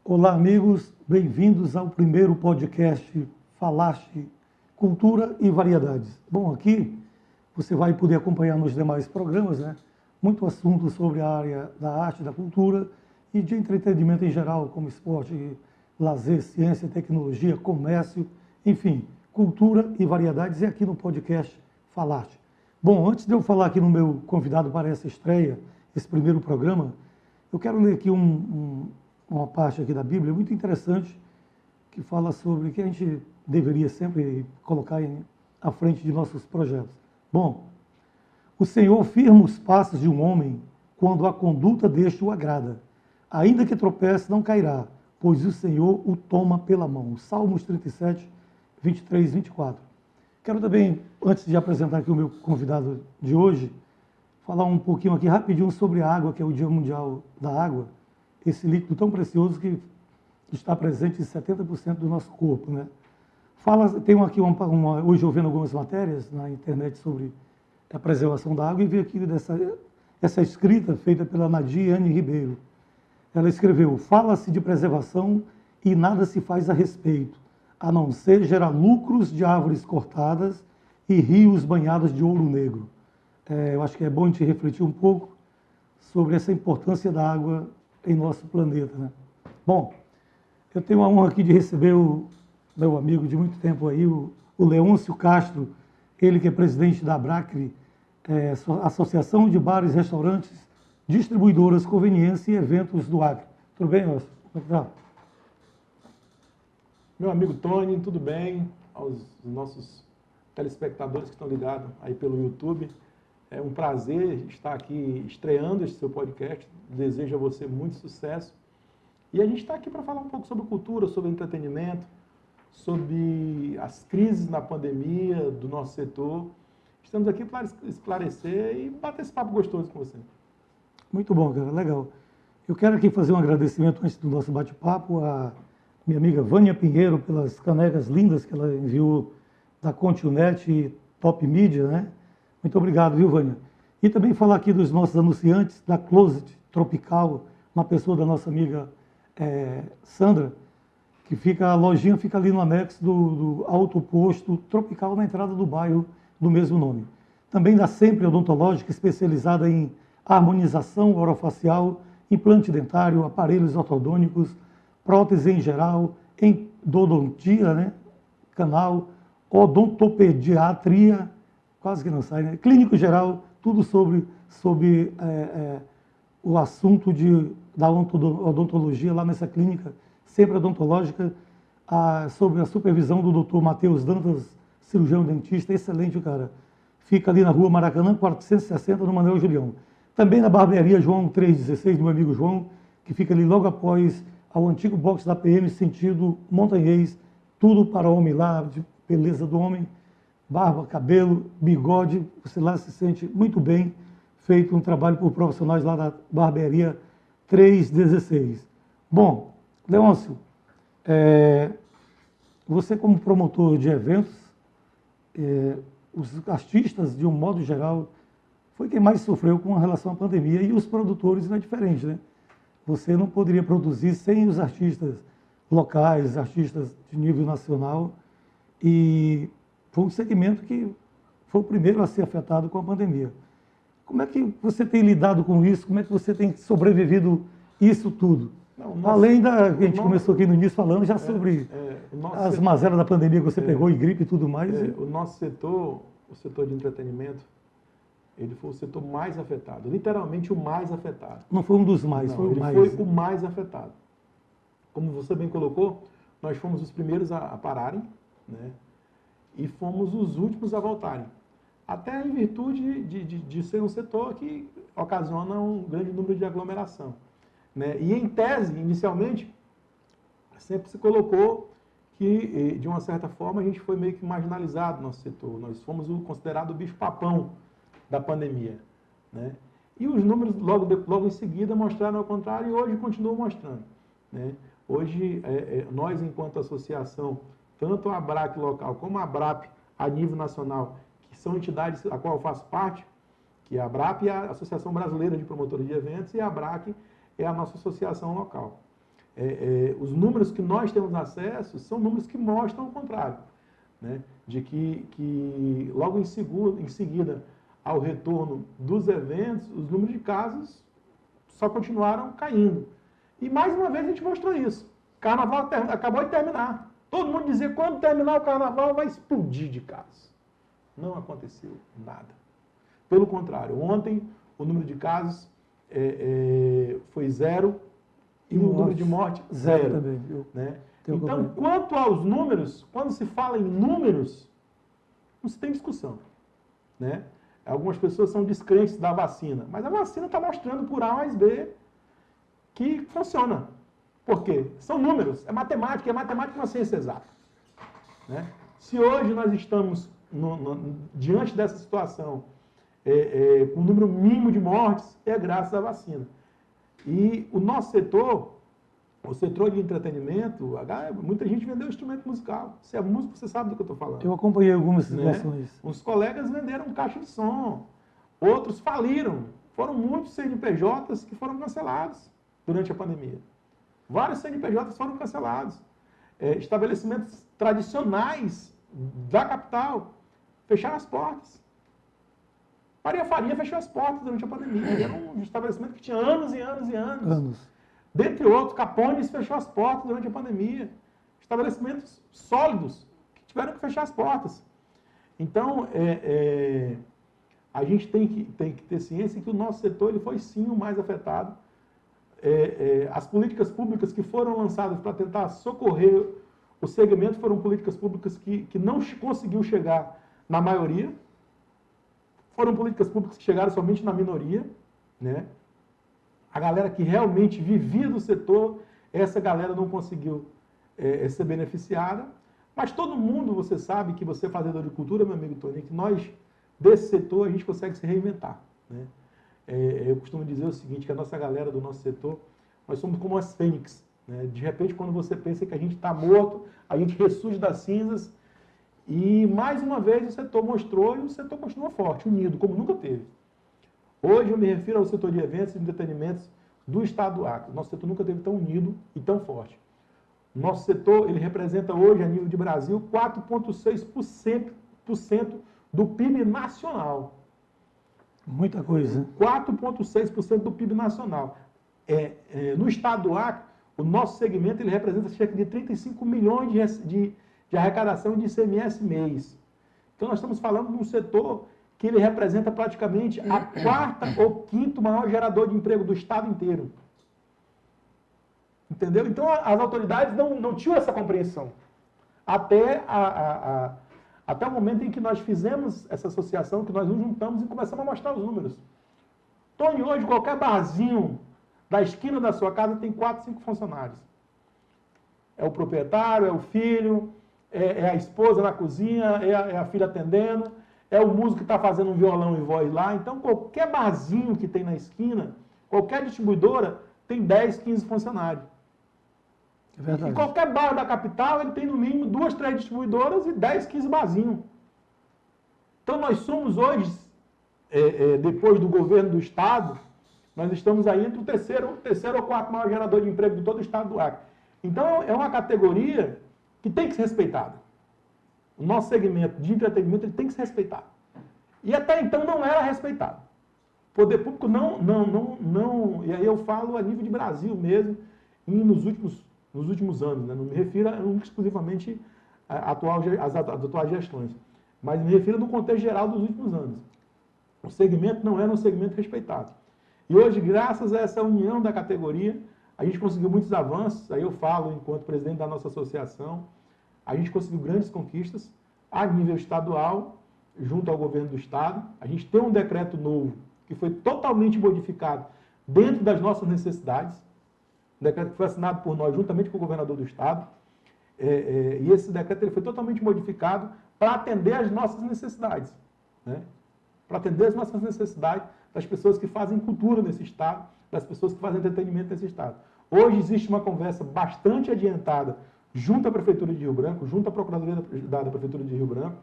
Olá, amigos, bem-vindos ao primeiro podcast Falaste Cultura e Variedades. Bom, aqui você vai poder acompanhar nos demais programas, né? Muito assunto sobre a área da arte, da cultura e de entretenimento em geral, como esporte, lazer, ciência, tecnologia, comércio, enfim, cultura e variedades, e aqui no podcast Falaste. Bom, antes de eu falar aqui no meu convidado para essa estreia, esse primeiro programa, eu quero ler aqui uma parte aqui da Bíblia muito interessante que fala sobre que a gente deveria sempre colocar à frente de nossos projetos. Bom, o Senhor firma os passos de um homem quando a conduta deste o agrada. Ainda que tropece, não cairá, pois o Senhor o toma pela mão. Salmos 37, 23, 24. Quero também, antes de apresentar aqui o meu convidado de hoje, falar um pouquinho aqui rapidinho sobre a água, que é o Dia Mundial da Água, esse líquido tão precioso que está presente em 70% do nosso corpo, né? Tem aqui hoje eu vendo algumas matérias na internet sobre a preservação da água e vi aqui essa escrita feita pela Nadiane Ribeiro. Ela escreveu: fala-se de preservação e nada se faz a respeito, a não ser gerar lucros de árvores cortadas e rios banhados de ouro negro. Eu acho que é bom a gente refletir um pouco sobre essa importância da água em nosso planeta, né? Bom, eu tenho a honra aqui de receber o meu amigo de muito tempo aí, o Leôncio Castro, ele que é presidente da Abracre, Associação de Bares, Restaurantes, Distribuidoras, Conveniência e Eventos do Acre. Tudo bem, Leôncio? Como é que tá? Meu amigo Tony, tudo bem? Aos nossos telespectadores que estão ligados aí pelo YouTube. É um prazer estar aqui estreando este seu podcast. Desejo a você muito sucesso. E a gente está aqui para falar um pouco sobre cultura, sobre entretenimento, sobre as crises na pandemia do nosso setor. Estamos aqui para esclarecer e bater esse papo gostoso com você. Muito bom, cara, legal. Eu quero aqui fazer um agradecimento antes do nosso bate-papo à minha amiga Vânia Pinheiro pelas canecas lindas que ela enviou da Continet e Top Media, né? Muito obrigado, viu, Vânia? E também falar aqui dos nossos anunciantes da Closet Tropical, uma pessoa da nossa amiga Sandra, que a lojinha fica ali no anexo do Alto Posto Tropical, na entrada do bairro do mesmo nome. Também da Sempre Odontológica, especializada em harmonização orofacial, implante dentário, aparelhos ortodônicos, prótese em geral, endodontia, né? Canal, odontopediatria, quase que não sai, né? Clínico geral, tudo sobre o assunto da odontologia lá nessa clínica, sempre odontológica, sob a supervisão do Dr. Matheus Dantas, cirurgião dentista, excelente, cara. Fica ali na rua Maracanã, 460, no Manuel Julião. Também na barbearia João 316, do meu amigo João, que fica ali logo após ao antigo box da PM, sentido Montanhês, tudo para homem lá, de beleza do homem, barba, cabelo, bigode, você lá se sente muito bem, feito um trabalho por profissionais lá da barbearia 316. Bom, Leôncio, você como promotor de eventos, os artistas, de um modo geral, foi quem mais sofreu com relação à pandemia, e os produtores não é diferente, né? Você não poderia produzir sem os artistas locais, artistas de nível nacional, e foi um segmento que foi o primeiro a ser afetado com a pandemia. Como é que você tem lidado com isso? Como é que você tem sobrevivido isso tudo? Além da que a gente começou aqui no início falando já sobre as mazelas da pandemia que você pegou, e gripe e tudo mais. O nosso setor, o setor de entretenimento, ele foi o setor mais afetado, literalmente o mais afetado. Não foi um dos mais, Não, foi o mais. Ele foi o mais afetado. Como você bem colocou, nós fomos os primeiros a pararem, né? E fomos os últimos a voltarem. Até em virtude de ser um setor que ocasiona um grande número de aglomeração, né? E em tese, inicialmente, sempre se colocou que, de uma certa forma, a gente foi meio que marginalizado no nosso setor. Nós fomos considerado o bicho-papão da pandemia, né? E os números logo em seguida mostraram ao contrário, e hoje continuam mostrando, né? Hoje, nós, enquanto associação, tanto a ABRAC local como a ABRAP a nível nacional, que são entidades a qual eu faço parte, que é a ABRAP é a Associação Brasileira de Promotores de Eventos, e a ABRAC é a nossa associação local. os números que nós temos acesso são números que mostram o contrário, né? De que logo em seguida, ao retorno dos eventos, os números de casos só continuaram caindo. E mais uma vez a gente mostrou isso. O carnaval acabou de terminar. Todo mundo dizia que quando terminar o carnaval vai explodir de casos. Não aconteceu nada. Pelo contrário, ontem o número de casos foi 0 e o número de morte 0. Também, né? Então, quanto aos números, quando se fala em números, não se tem discussão, né? Algumas pessoas são descrentes da vacina, mas a vacina está mostrando por A mais B que funciona. Por quê? São números, é matemática é uma ciência exata, né? Se hoje nós estamos diante dessa situação com um número mínimo de mortes, é graças à vacina. E o nosso setor, o setor de entretenimento, muita gente vendeu instrumento musical. Se é músico, você sabe do que eu estou falando. Eu acompanhei algumas situações. Uns colegas venderam caixa de som, outros faliram. Foram muitos CNPJs que foram cancelados durante a pandemia. Vários CNPJs foram cancelados. Estabelecimentos tradicionais da capital fecharam as portas. Maria Faria fechou as portas durante a pandemia. Era um estabelecimento que tinha anos e anos e anos. Dentre outros, Capones fechou as portas durante a pandemia. Estabelecimentos sólidos que tiveram que fechar as portas. Então, a gente tem que ter ciência que o nosso setor ele foi sim o mais afetado. As políticas públicas que foram lançadas para tentar socorrer o segmento foram políticas públicas que não conseguiu chegar na maioria. Foram políticas públicas que chegaram somente na minoria, né? A galera que realmente vivia do setor, essa galera não conseguiu ser beneficiada. Mas todo mundo, você sabe que você fazedor de cultura, meu amigo Tony, que nós, desse setor, a gente consegue se reinventar, né? Eu costumo dizer o seguinte, que a nossa galera do nosso setor, nós somos como as fênix, né? De repente, quando você pensa que a gente está morto, a gente ressurge das cinzas. E, mais uma vez, o setor mostrou e o setor continua forte, unido, como nunca teve. Hoje eu me refiro ao setor de eventos e entretenimentos do estado do Acre. Nosso setor nunca teve tão unido e tão forte. Nosso setor, ele representa hoje, a nível de Brasil, 4,6% do PIB nacional. Muita coisa. 4,6% do PIB nacional. No estado do Acre, o nosso segmento ele representa cerca de 35 milhões de arrecadação de ICMS mês. Então, nós estamos falando de um setor que ele representa praticamente a quarta ou quinto maior gerador de emprego do estado inteiro. Entendeu? Então, as autoridades não tinham essa compreensão. Até o momento em que nós fizemos essa associação, que nós nos juntamos e começamos a mostrar os números. Tony, hoje, qualquer barzinho da esquina da sua casa tem 4, 5 funcionários. É o proprietário, é o filho, é a esposa na cozinha, é a filha atendendo, é o músico que está fazendo um violão e voz lá. Então, qualquer barzinho que tem na esquina, qualquer distribuidora, tem 10, 15 funcionários. É verdade. E qualquer bar da capital, ele tem no mínimo 2, 3 distribuidoras e 10, 15 barzinhos. Então, nós somos hoje, depois do governo do Estado, nós estamos aí entre o terceiro ou quarto maior gerador de emprego de todo o Estado do Acre. Então, é uma categoria que tem que ser respeitada. O nosso segmento de entretenimento ele tem que ser respeitado. E até então não era respeitado. O poder público não, e aí eu falo a nível de Brasil mesmo, nos últimos anos, né? Não me refiro exclusivamente às atuais gestões, mas me refiro no contexto geral dos últimos anos. O segmento não era um segmento respeitado. E hoje, graças a essa união da categoria, a gente conseguiu muitos avanços, aí eu falo enquanto presidente da nossa associação, a gente conseguiu grandes conquistas a nível estadual, junto ao governo do Estado. A gente tem um decreto novo que foi totalmente modificado dentro das nossas necessidades, um decreto que foi assinado por nós juntamente com o governador do Estado, e esse decreto ele foi totalmente modificado para atender às nossas necessidades, né? Para atender às nossas necessidades das pessoas que fazem cultura nesse Estado, das pessoas que fazem entretenimento nesse Estado. Hoje existe uma conversa bastante adiantada junto à Prefeitura de Rio Branco, junto à Procuradoria da Prefeitura de Rio Branco,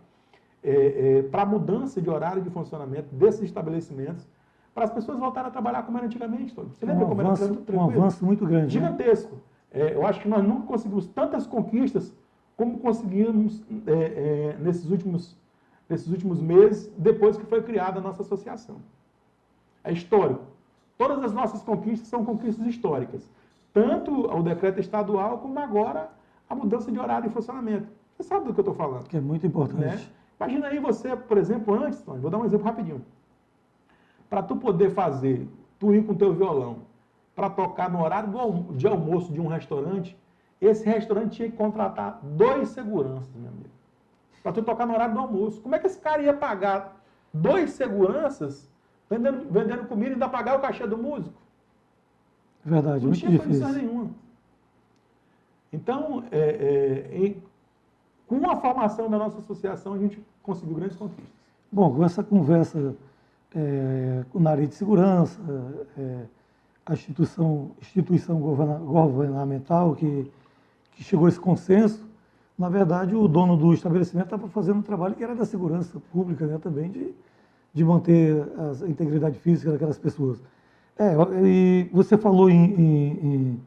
para a mudança de horário de funcionamento desses estabelecimentos, para as pessoas voltarem a trabalhar como era antigamente. Você lembra como era tranquilo? Um avanço muito grande. Gigantesco. Eu acho que nós nunca conseguimos tantas conquistas como conseguimos nesses últimos meses, depois que foi criada a nossa associação. É histórico. Todas as nossas conquistas são conquistas históricas. Tanto o decreto estadual, como agora a mudança de horário de funcionamento. Você sabe do que eu estou falando. Que é muito importante. Né? Imagina aí você, por exemplo, antes, Tony, vou dar um exemplo rapidinho. Para tu poder tu ir com o teu violão, para tocar no horário de almoço de um restaurante, esse restaurante tinha que contratar 2 seguranças, meu amigo. Para tu tocar no horário do almoço. Como é que esse cara ia pagar 2 seguranças vendendo comida e ainda pagar o cachê do músico? Verdade, não muito tinha difícil. condição nenhuma. Então, com a formação da nossa associação, a gente conseguiu grandes conquistas. Bom, com essa conversa na área de segurança, a instituição governamental que chegou a esse consenso, na verdade, o dono do estabelecimento estava fazendo um trabalho que era da segurança pública, né, também, de manter a integridade física daquelas pessoas. E você falou em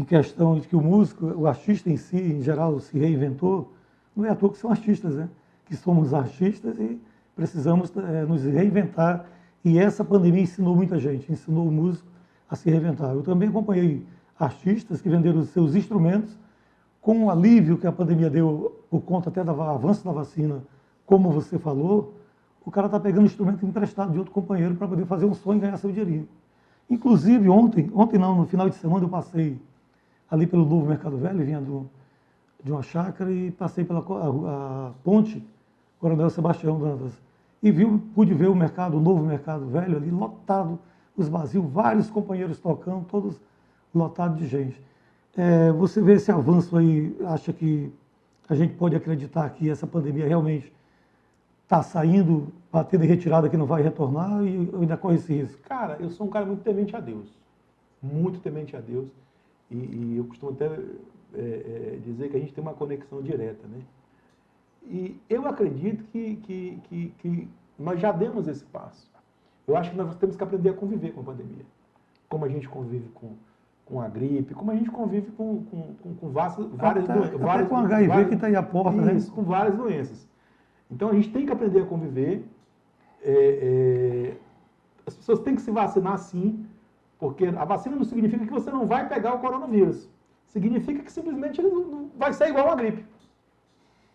questão de que o músico, o artista em si, em geral, se reinventou. Não é à toa que são artistas, né? Que somos artistas e precisamos nos reinventar. E essa pandemia ensinou muita gente, ensinou o músico a se reinventar. Eu também acompanhei artistas que venderam os seus instrumentos com o alívio que a pandemia deu, por conta até do avanço da vacina, como você falou. O cara está pegando instrumento emprestado de outro companheiro para poder fazer um som e ganhar seu dinheirinho. Inclusive, ontem não, no final de semana eu passei ali pelo Novo Mercado Velho, vinha de uma chácara e passei pela a ponte Coronel Sebastião Dantas. E pude ver o Novo Mercado Velho ali lotado, os vazios, vários companheiros tocando, todos lotados de gente. Você vê esse avanço aí, acha que a gente pode acreditar que essa pandemia realmente está saindo, batendo em retirada que não vai retornar e ainda corre esse risco? Cara, eu sou um cara muito temente a Deus. Muito temente a Deus. E eu costumo até dizer que a gente tem uma conexão direta, né? E eu acredito que nós já demos esse passo. Eu acho que nós temos que aprender a conviver com a pandemia. Como a gente convive com a gripe, como a gente convive com várias doenças. Até com HIV que está aí à porta, né? Isso, com várias doenças. Então a gente tem que aprender a conviver. As pessoas têm que se vacinar sim, porque a vacina não significa que você não vai pegar o coronavírus. Significa que simplesmente ele não vai ser igual a gripe.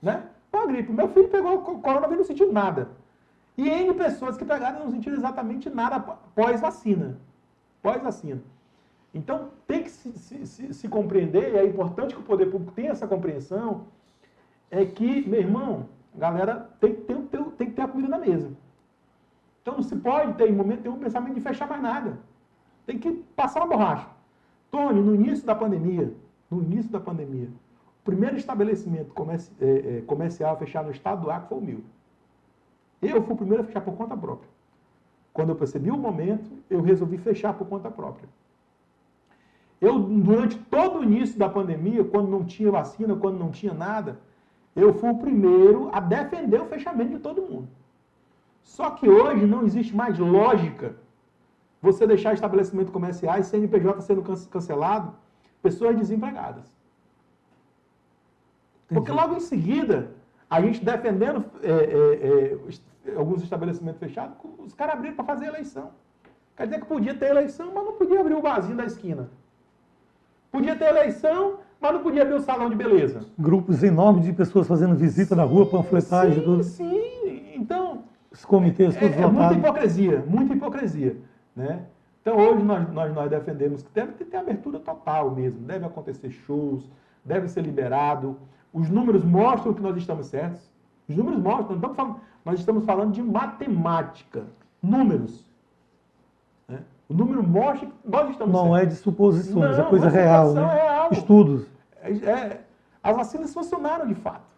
Né? A gripe. Meu filho pegou o coronavírus e não sentiu nada. E N pessoas que pegaram não sentiram exatamente nada pós-vacina. Pós-vacina. Então tem que se compreender, e é importante que o poder público tenha essa compreensão, é que, meu irmão, galera, tem que ter a comida na mesa. Então não se pode ter, em momento nenhum, pensamento de fechar mais nada. Tem que passar uma borracha. Tony, no início da pandemia, o primeiro estabelecimento comercial a fechar no estado do Acre foi o meu. Eu fui o primeiro a fechar por conta própria. Quando eu percebi o momento, eu resolvi fechar por conta própria. Durante todo o início da pandemia, quando não tinha vacina, quando não tinha nada, eu fui o primeiro a defender o fechamento de todo mundo. Só que hoje não existe mais lógica você deixar estabelecimentos comerciais, CNPJ sendo cancelado, pessoas desempregadas. Porque logo em seguida, a gente defendendo alguns estabelecimentos fechados, os caras abriram para fazer eleição. Quer dizer que podia ter eleição, mas não podia abrir o barzinho da esquina. Podia ter eleição, mas não podia abrir o salão de beleza. Grupos enormes de pessoas fazendo visita na rua, panfletagem, tudo. Sim, então... Os comitês todos lotados. Muita hipocrisia. Né? Então hoje nós defendemos que deve ter abertura total mesmo, deve acontecer shows, deve ser liberado. Os números mostram que nós estamos certos. Os números mostram, nós estamos falando de matemática, números. Né? O número mostra que nós estamos certos. Não é de suposições, é coisa real, né? É real. Estudos. As vacinas funcionaram de fato.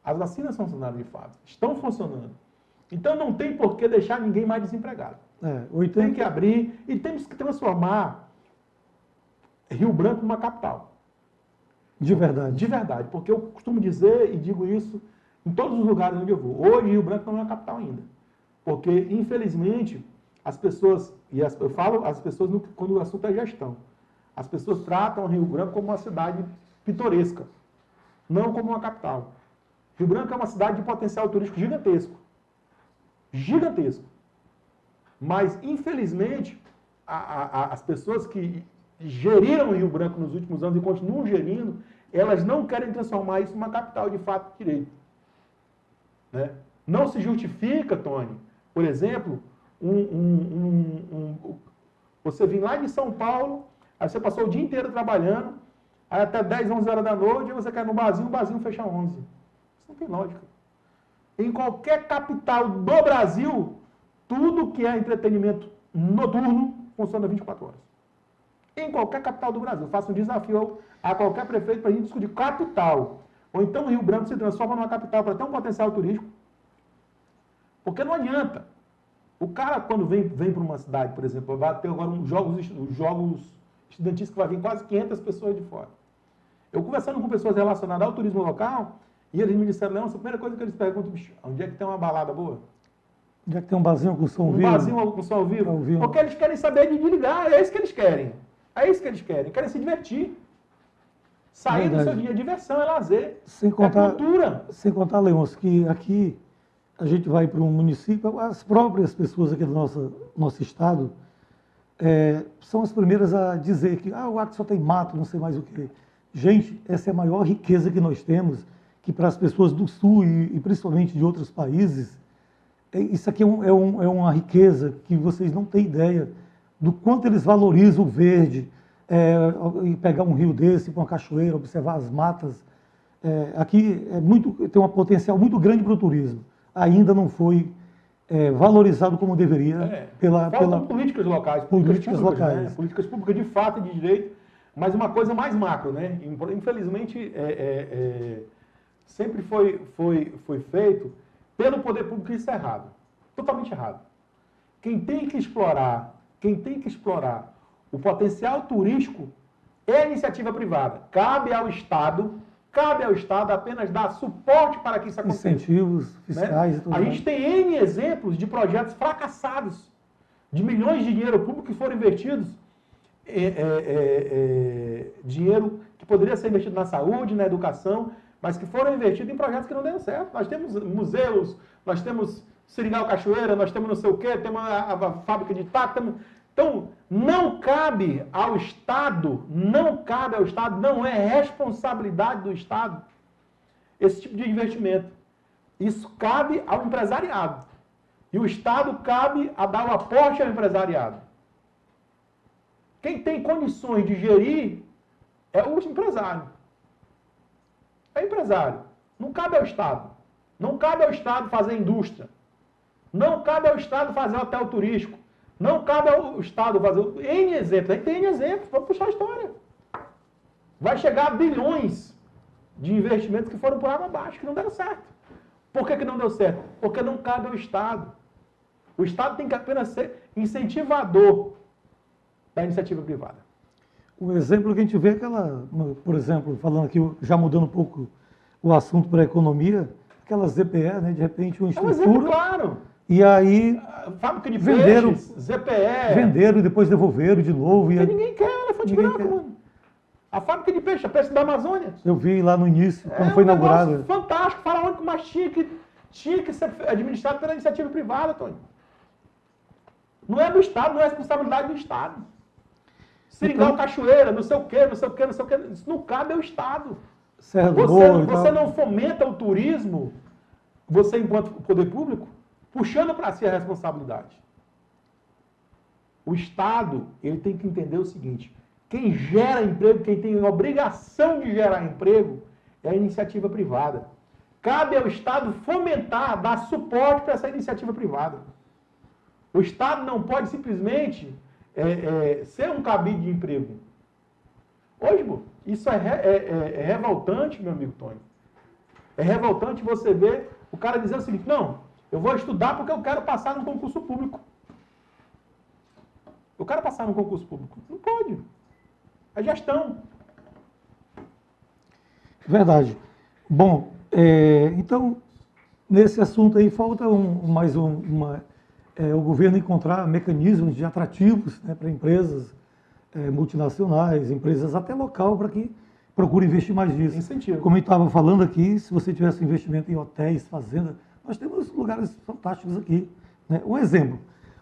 As vacinas funcionaram de fato. Estão funcionando. Então não tem por que deixar ninguém mais desempregado. Tem que abrir e temos que transformar Rio Branco numa capital. De verdade. De verdade. Porque eu costumo dizer e digo isso em todos os lugares onde eu vou. Hoje Rio Branco não é uma capital ainda. Porque, infelizmente, as pessoas, eu falo as pessoas quando o assunto é gestão. As pessoas tratam Rio Branco como uma cidade pitoresca, não como uma capital. Rio Branco é uma cidade de potencial turístico gigantesco. Gigantesco. Mas, infelizmente, as pessoas que geriram Rio Branco nos últimos anos e continuam gerindo, elas não querem transformar isso numa capital de fato de direito. Né? Não se justifica, Tony, por exemplo, você vir lá de São Paulo, aí você passou o dia inteiro trabalhando, aí até 10, 11 horas da noite, você quer ir no barzinho, o barzinho fecha 11. Isso não tem lógica. Em qualquer capital do Brasil, tudo que é entretenimento noturno funciona 24 horas. Em qualquer capital do Brasil. Eu faço um desafio a qualquer prefeito para a gente discutir capital. Ou então Rio Branco se transforma numa capital para ter um potencial turístico. Porque não adianta. O cara, quando vem para uma cidade, por exemplo, vai ter agora os jogos estudantis que vai vir quase 500 pessoas de fora. Eu conversando com pessoas relacionadas ao turismo local, e eles me disseram, Leão, a primeira coisa que eles perguntam, bicho, onde é que tem uma balada boa? Onde é que tem um barzinho com som vivo? Um barzinho com som ao vivo? Porque eles querem saber de ligar, é isso que eles querem. É isso que eles querem. Querem se divertir. Sair do seu dia. Diversão é lazer. Sem contar, é cultura. Sem contar, Leôncio, que aqui a gente vai para um município, as próprias pessoas aqui do nosso estado são as primeiras a dizer que o Acre só tem mato, não sei mais o quê. Gente, essa é a maior riqueza que nós temos, que para as pessoas do Sul e principalmente de outros países, isso aqui é uma riqueza que vocês não têm ideia do quanto eles valorizam o verde, e pegar um rio desse, para uma cachoeira, observar as matas. Aqui tem um potencial muito grande para o turismo. Ainda não foi valorizado como deveria Faltam políticas locais, políticas públicas, né? Políticas públicas de fato e de direito, mas uma coisa mais macro, né? Infelizmente, sempre foi feito pelo poder público, isso é errado. Totalmente errado. Quem tem que explorar o potencial turístico é a iniciativa privada. Cabe ao Estado apenas dar suporte para que isso aconteça. Incentivos fiscais, né? E tudo A gente tem N exemplos de projetos fracassados, de milhões de dinheiro público que foram investidos, dinheiro que poderia ser investido na saúde, na educação, mas que foram investidos em projetos que não deram certo. Nós temos museus, nós temos Seringal Cachoeira, nós temos não sei o quê, temos a fábrica de taco. Então, não cabe ao Estado, não é responsabilidade do Estado esse tipo de investimento. Isso cabe ao empresariado. E o Estado cabe a dar o aporte ao empresariado. Quem tem condições de gerir é o empresário. É o empresário. Não cabe ao Estado. Não cabe ao Estado fazer indústria. Não cabe ao Estado fazer hotel turístico. Não cabe ao Estado fazer N exemplos. Aí tem N exemplos, vamos puxar a história. Vai chegar a bilhões de investimentos que foram por água abaixo, que não deram certo. Por que não deu certo? Porque não cabe ao Estado. O Estado tem que apenas ser incentivador da iniciativa privada. O exemplo que a gente vê é por exemplo, falando aqui, já mudando um pouco o assunto para a economia, aquelas ZPE, né, de repente uma estrutura... É um exemplo claro. E aí... Fábrica de venderam, peixes, ZPE... Venderam e depois devolveram de novo. Porque ninguém quer elefante branco, mano. A fábrica de peixe, a peixe da Amazônia. Eu vi lá no início, quando foi inaugurada. Fantástico, faraônico, mas tinha que ser administrado pela iniciativa privada, Tony. Não é do Estado, não é responsabilidade do Estado. Seringal, Cachoeira, não sei o quê, não sei o quê, não sei o quê. Isso não cabe ao Estado. Você não fomenta o turismo, você enquanto poder público, puxando para si a responsabilidade. O Estado, ele tem que entender o seguinte, quem gera emprego, quem tem a obrigação de gerar emprego, é a iniciativa privada. Cabe ao Estado fomentar, dar suporte para essa iniciativa privada. O Estado não pode simplesmente ser um cabide de emprego. Hoje, isso é revoltante, meu amigo Tony. É revoltante você ver o cara dizer o seguinte, não, eu vou estudar porque eu quero passar num concurso público. Eu quero passar num concurso público. Não pode. É gestão. Verdade. Bom, então, nesse assunto aí, falta o governo encontrar mecanismos de atrativos, né, para empresas multinacionais, empresas até local, para que procure investir mais nisso. Incentivo. Como eu estava falando aqui, se você tivesse investimento em hotéis, fazendas, nós temos lugares fantásticos aqui, né? Um exemplo.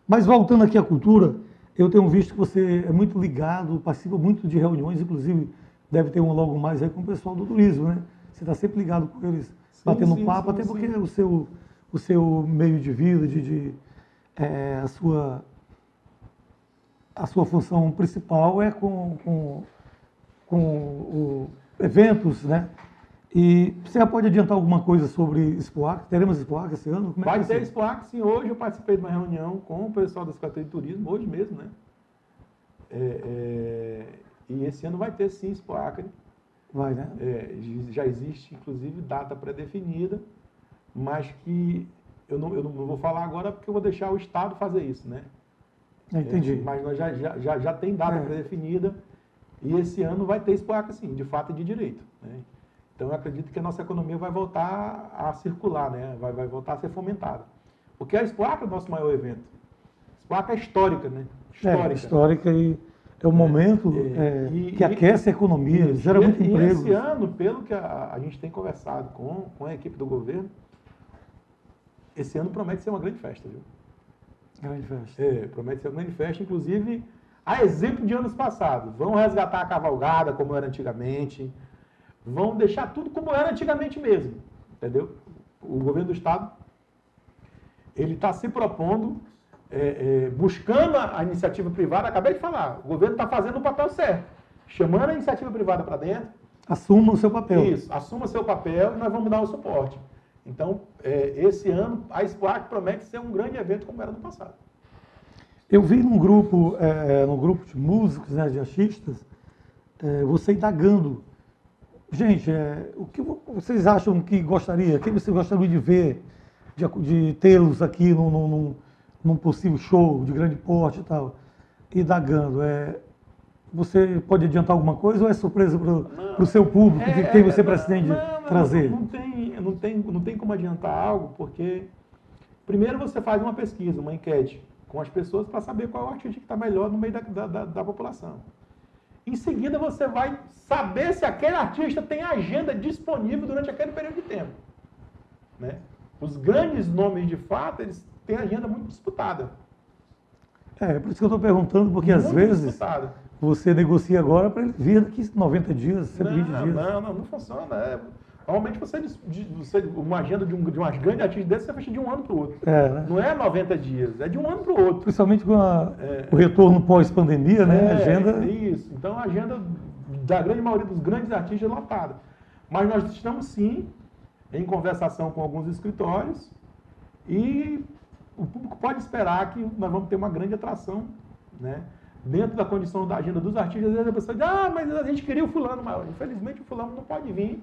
Mas voltando aqui à cultura, eu tenho visto que você é muito ligado, participa muito de reuniões, inclusive deve ter um logo mais aí com o pessoal do turismo, né? Você está sempre ligado com eles, batendo papo, até porque o seu meio de vida, a sua função principal é com eventos, né? E você já pode adiantar alguma coisa sobre Expoac? Teremos Expoac esse ano? Como é Vai que ter Expoac, sim. Hoje eu participei de uma reunião com o pessoal da Secretaria de Turismo, hoje mesmo, né? E esse ano vai ter sim Expoac. Vai, né? Já existe, inclusive, data pré-definida, mas que eu não vou falar agora porque eu vou deixar o Estado fazer isso, né? Entendi. Mas nós já tem data pré-definida e esse ano vai ter Expoac, sim, de fato e de direito, né? Então, eu acredito que a nossa economia vai voltar a circular, né? Vai voltar a ser fomentada. Porque a Expoac é o nosso maior evento. A Expoac é histórica, né? Histórica e é o momento que aquece a economia, gera muito emprego. E esse ano, pelo que a gente tem conversado com a equipe do governo, esse ano promete ser uma grande festa, viu? Grande festa. Promete ser uma grande festa, inclusive, a exemplo de anos passados. Vão resgatar a cavalgada como era antigamente, vão deixar tudo como era antigamente mesmo, entendeu? O governo do Estado, ele está se propondo, buscando a iniciativa privada, acabei de falar, o governo está fazendo o papel certo, chamando a iniciativa privada para dentro. Assuma o seu papel. Isso, assuma seu papel e nós vamos dar o suporte. Então, esse ano, a Expoac promete ser um grande evento como era no passado. Eu vi num grupo de músicos, né, de artistas, você indagando. Gente, o que vocês acham que gostaria? Quem você gostaria de ver, de tê-los aqui num possível show de grande porte e tal? Indagando. Você pode adiantar alguma coisa ou é surpresa para o seu público de quem você pretende trazer? Não tem como adiantar algo, porque primeiro você faz uma pesquisa, uma enquete com as pessoas para saber qual é o artista que está melhor no meio da população. Em seguida você vai saber se aquele artista tem agenda disponível durante aquele período de tempo, né? Os grandes nomes de fato, eles têm agenda muito disputada. Por isso que eu estou perguntando, porque às vezes você negocia agora para ele vir daqui 90 dias, 120 dias. Não funciona. Normalmente uma agenda de umas grandes artistas dessas, você fecha de um ano para o outro. Né? Não é 90 dias, é de um ano para o outro. Principalmente com o retorno pós-pandemia, né? A agenda... Isso. Então a agenda da grande maioria dos grandes artistas é lotada. Mas nós estamos sim em conversação com alguns escritórios e o público pode esperar que nós vamos ter uma grande atração, né? Dentro da condição da agenda dos artistas. Às vezes a pessoa diz, mas a gente queria o fulano, mas infelizmente o fulano não pode vir.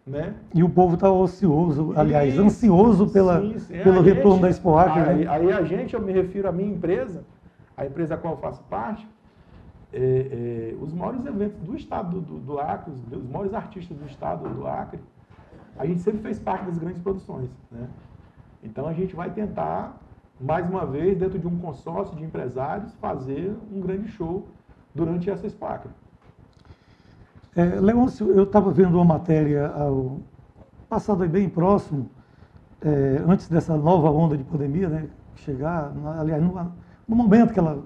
Né? E o povo está ocioso, aliás, ansioso pelo retorno da Expoac. Aí a gente, eu me refiro à minha empresa, a empresa a qual eu faço parte, os maiores eventos do estado do Acre, os maiores artistas do estado do Acre, a gente sempre fez parte das grandes produções, né? Então a gente vai tentar, mais uma vez, dentro de um consórcio de empresários, fazer um grande show durante essa Expoac. Leôncio, eu estava vendo uma matéria passado aí bem próximo, antes dessa nova onda de pandemia, né, chegar, aliás, no momento que ela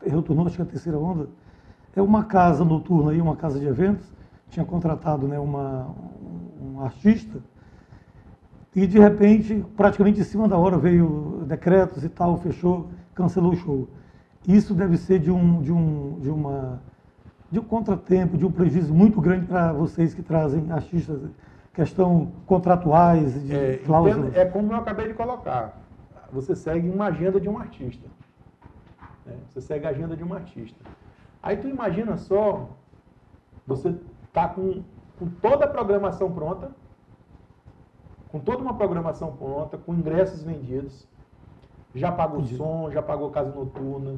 retornou, acho que a terceira onda, uma casa noturna, uma casa de eventos, tinha contratado, né, um artista, e de repente, praticamente em cima da hora, veio decretos e tal, fechou, cancelou o show. Isso deve ser de um contratempo, de um prejuízo muito grande para vocês que trazem artistas, questão contratuais, de cláusulas. É como eu acabei de colocar. Você segue uma agenda de um artista. Né? Você segue a agenda de um artista. Aí tu imagina só, você está com toda a programação pronta, com toda uma programação pronta, com ingressos vendidos, já pagou som, já pagou casa noturna,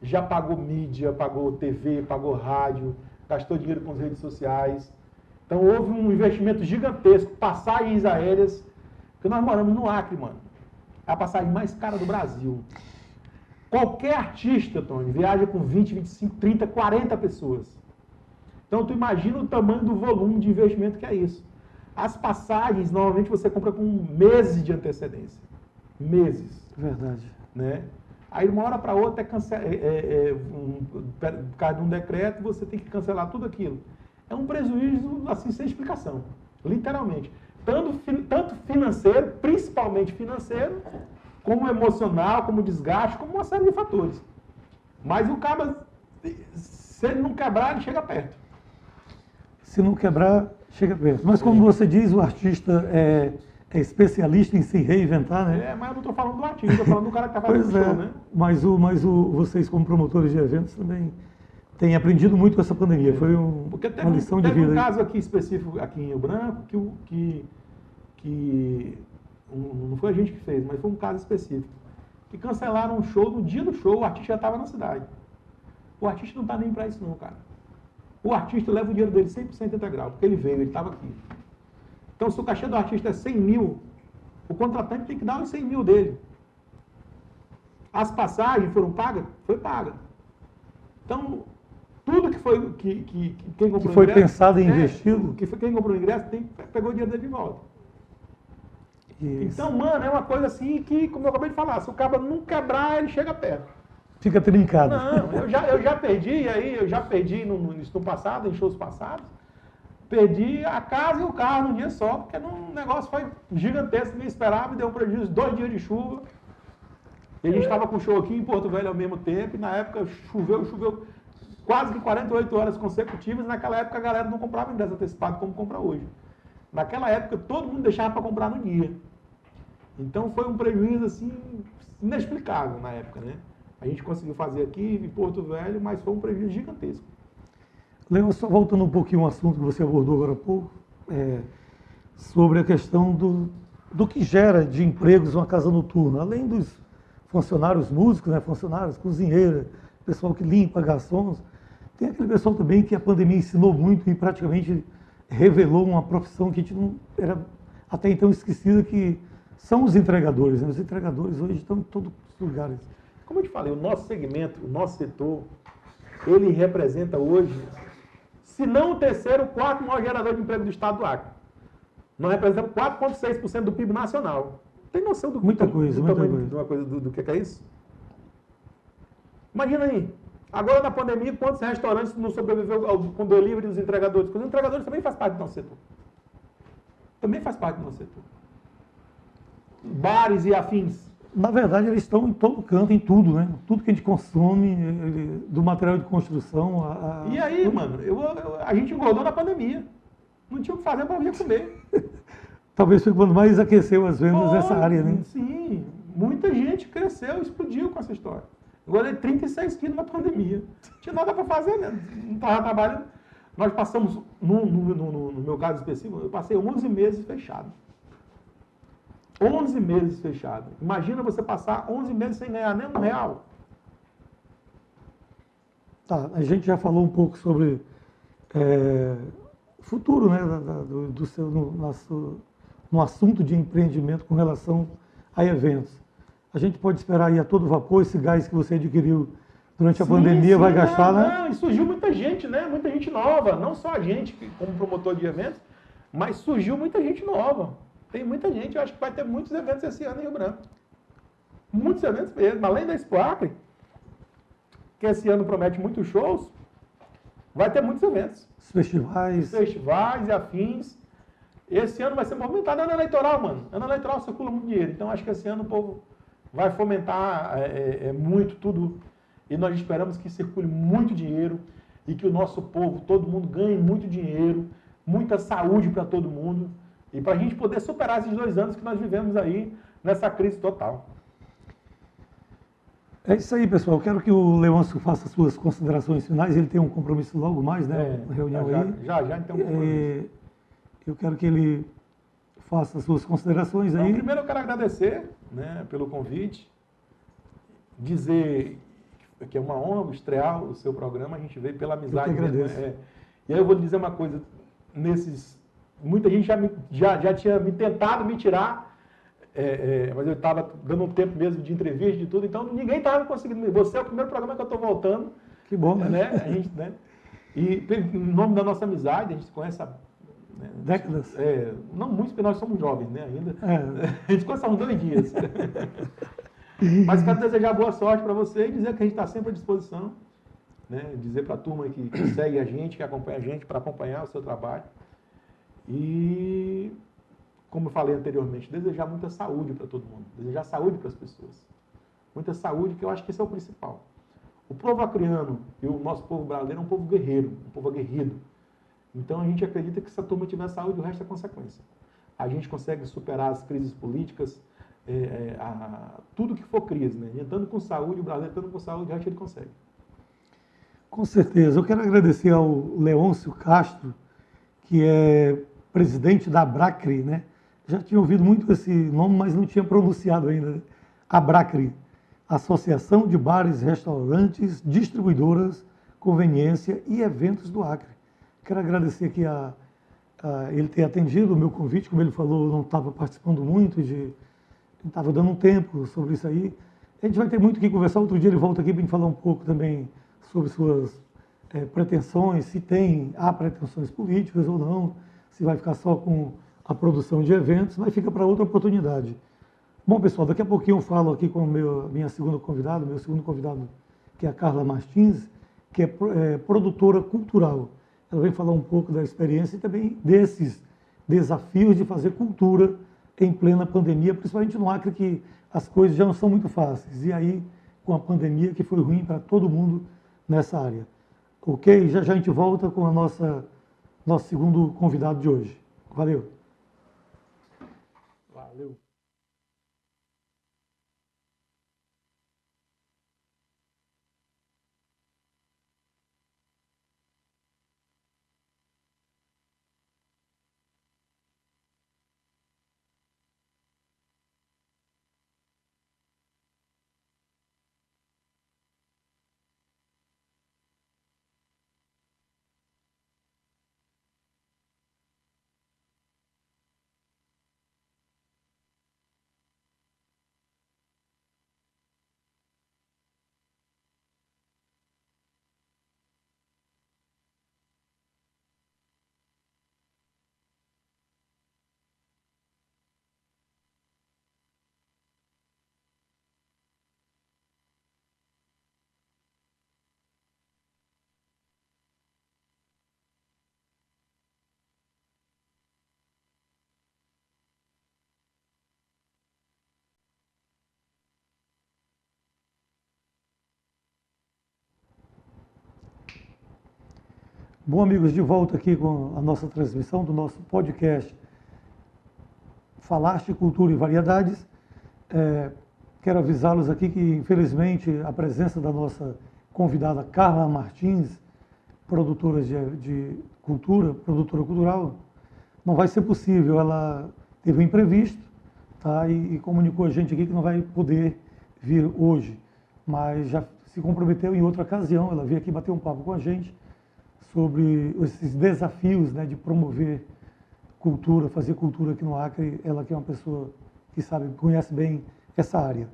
já pagou mídia, pagou TV, pagou rádio, gastou dinheiro com as redes sociais. Então houve um investimento gigantesco, passagens aéreas, porque nós moramos no Acre, mano. É a passagem mais cara do Brasil. Qualquer artista, Tony, viaja com 20, 25, 30, 40 pessoas. Então, tu imagina o tamanho do volume de investimento que é isso. As passagens, normalmente, você compra com meses de antecedência. Meses. Verdade. Né? Aí, de uma hora para outra, por causa de um decreto, você tem que cancelar tudo aquilo. É um prejuízo, assim, sem explicação. Literalmente. Tanto financeiro, principalmente financeiro, como emocional, como desgaste, como uma série de fatores. Mas o cara, se ele não quebrar, ele chega perto. Se não quebrar, chega perto. Mas como você diz, o artista é especialista em se reinventar, né? Mas eu não estou falando do artista, estou falando do cara que está fazendo Pois show, é, né? mas vocês como promotores de eventos também têm aprendido muito com essa pandemia. Foi Porque uma lição de vida. Teve um caso aqui específico, aqui em Rio Branco, não foi a gente que fez, mas foi um caso específico. Que cancelaram um show, no dia do show, o artista já estava na cidade. O artista não está nem para isso não, cara. O artista leva o dinheiro dele 100% integral, porque ele veio, ele estava aqui. Então, se o cachê do artista é 100 mil, o contratante tem que dar os 100 mil dele. As passagens foram pagas? Foi paga. Então, tudo que foi quem comprou que foi ingresso, pensado e investido. Quem comprou o ingresso pegou o dinheiro dele de volta. Isso. Então, mano, é uma coisa assim que, como eu acabei de falar, se o cara não quebrar, ele chega perto. Fica trincado. Não, eu já perdi no passado, em shows passados, perdi a casa e o carro num dia só, porque o negócio foi gigantesco, nem esperava, e deu um prejuízo, 2 dias de chuva. E a gente estava com show aqui em Porto Velho ao mesmo tempo, e na época choveu quase que 48 horas consecutivas, e naquela época a galera não comprava ingresso antecipado como compra hoje. Naquela época todo mundo deixava para comprar no dia. Então foi um prejuízo assim inexplicável na época, né? A gente conseguiu fazer aqui em Porto Velho, mas foi um prejuízo gigantesco. Leon, só voltando um pouquinho ao assunto que você abordou agora há pouco, sobre a questão do que gera de empregos uma casa noturna, além dos funcionários músicos, né, funcionários, cozinheira, pessoal que limpa, garçons, tem aquele pessoal também que a pandemia ensinou muito e praticamente revelou uma profissão que a gente não era até então esquecida, que são os entregadores, né? Os entregadores hoje estão em todos os lugares. Como eu te falei, o nosso segmento, o nosso setor, ele representa hoje, se não o terceiro, o quarto maior gerador de emprego do estado do Acre. Nós representamos 4,6% do PIB nacional. Tem noção do muita tamanho do que é isso? Imagina aí, agora na pandemia, quantos restaurantes não sobreviveu com delivery dos entregadores? Porque os entregadores também fazem parte do nosso setor. Também faz parte do nosso setor. Bares e afins. Na verdade, eles estão em todo canto, em tudo, né? Tudo que a gente consome, do material de construção. E aí, mano, a gente engordou na pandemia. Não tinha o que fazer para vir comer. Talvez foi quando mais aqueceu as vendas nessa área, né? Sim, muita gente cresceu, explodiu com essa história. Agora é 36 quilos na pandemia. Não tinha nada para fazer, né? Não estava trabalhando. Nós passamos, no meu caso específico, eu passei 11 meses fechado. 11 meses fechado. Imagina você passar 11 meses sem ganhar nem R$1. Tá, a gente já falou um pouco sobre o futuro, né, no assunto de empreendimento com relação a eventos. A gente pode esperar aí a todo vapor esse gás que você adquiriu durante a pandemia, vai gastar, né? Não, e surgiu muita gente, né? Muita gente nova. Não só a gente como promotor de eventos, mas surgiu muita gente nova. Tem muita gente, eu acho que vai ter muitos eventos esse ano em Rio Branco. Muitos eventos mesmo. Além da Expo Acre, que esse ano promete muitos shows, vai ter muitos eventos. Festivais e afins. Esse ano vai ser movimentado. Ano eleitoral, mano. Ano eleitoral circula muito dinheiro. Então, acho que esse ano o povo vai fomentar muito tudo. E nós esperamos que circule muito dinheiro e que o nosso povo, todo mundo, ganhe muito dinheiro, muita saúde para todo mundo. E para a gente poder superar esses 2 anos que nós vivemos aí nessa crise total. É isso aí, pessoal. Eu quero que o Leôncio faça suas considerações finais. Ele tem um compromisso logo mais, né? Uma reunião aí. Já então um compromisso. Eu quero que ele faça suas considerações aí. Então, primeiro eu quero agradecer, né, pelo convite. Dizer que é uma honra estrear o seu programa. A gente veio pela amizade. Eu que agradeço. E aí eu vou lhe dizer uma coisa. Muita gente já tinha me tentado me tirar mas eu estava dando um tempo mesmo de entrevista, de tudo, então ninguém estava conseguindo. Você é o primeiro programa que eu estou voltando. Que bom, né? A gente, né? E em nome da nossa amizade, a gente se conhece há décadas. Não muito, porque nós somos jovens, né, ainda. É. A gente conhece há uns 2 dias. Mas quero desejar boa sorte para você e dizer que a gente está sempre à disposição. Né, dizer para a turma que segue a gente, que acompanha a gente, para acompanhar o seu trabalho. E, como eu falei anteriormente, desejar muita saúde para todo mundo. Desejar saúde para as pessoas. Muita saúde, que eu acho que esse é o principal. O povo acreano e o nosso povo brasileiro é um povo guerreiro, um povo aguerrido. Então a gente acredita que se a turma tiver saúde, o resto é consequência. A gente consegue superar as crises políticas, tudo que for crise, né? Estando com saúde, o brasileiro estando com saúde, o resto ele consegue. Com certeza. Eu quero agradecer ao Leôncio Castro, que é presidente da Abracre, né? Já tinha ouvido muito esse nome, mas não tinha pronunciado ainda. Né? Abracre, Associação de Bares, Restaurantes, Distribuidoras, Conveniência e Eventos do Acre. Quero agradecer aqui a ele ter atendido o meu convite, como ele falou, não estava participando muito, estava dando um tempo sobre isso aí. A gente vai ter muito o que conversar. Outro dia ele volta aqui para a gente falar um pouco também sobre suas pretensões, se há pretensões políticas ou não, se vai ficar só com a produção de eventos, mas fica para outra oportunidade. Bom, pessoal, daqui a pouquinho eu falo aqui com meu segundo convidado, que é a Carla Martins, que é produtora cultural. Ela vem falar um pouco da experiência e também desses desafios de fazer cultura em plena pandemia, principalmente no Acre, que as coisas já não são muito fáceis. E aí, com a pandemia, que foi ruim para todo mundo nessa área. Ok? Já já a gente volta com nosso segundo convidado de hoje. Valeu! Valeu! Bom, amigos, de volta aqui com a nossa transmissão do nosso podcast Falaste, Cultura e Variedades. Quero avisá-los aqui que, infelizmente, a presença da nossa convidada Carla Martins, produtora de cultura, produtora cultural, não vai ser possível. Ela teve um imprevisto, tá? E comunicou a gente aqui que não vai poder vir hoje, mas já se comprometeu em outra ocasião. Ela veio aqui bater um papo com a gente sobre esses desafios, né, de promover cultura, fazer cultura aqui no Acre. Ela que é uma pessoa que conhece bem essa área.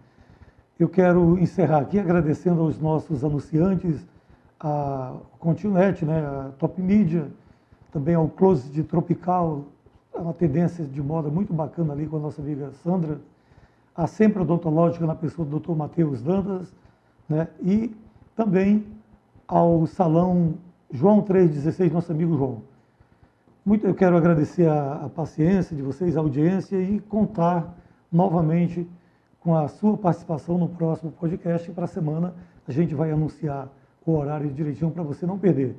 Eu quero encerrar aqui agradecendo aos nossos anunciantes, a Continet, né, a Top Media, também ao Close de Tropical, uma tendência de moda muito bacana ali com a nossa amiga Sandra, a Sempre Odontológica na pessoa do Dr. Matheus Dantas, né, e também ao Salão João 316, nosso amigo João. Eu quero agradecer a paciência de vocês, a audiência, e contar novamente com a sua participação no próximo podcast. Para a semana a gente vai anunciar o horário direitinho para você não perder.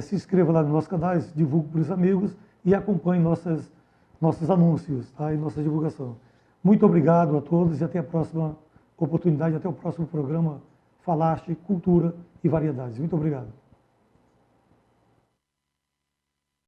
Se inscreva lá nos nossos canais, divulgue para os amigos e acompanhe nossos anúncios, tá? E nossa divulgação. Muito obrigado a todos e até a próxima oportunidade, até o próximo programa Falaste, Cultura e Variedades. Muito obrigado.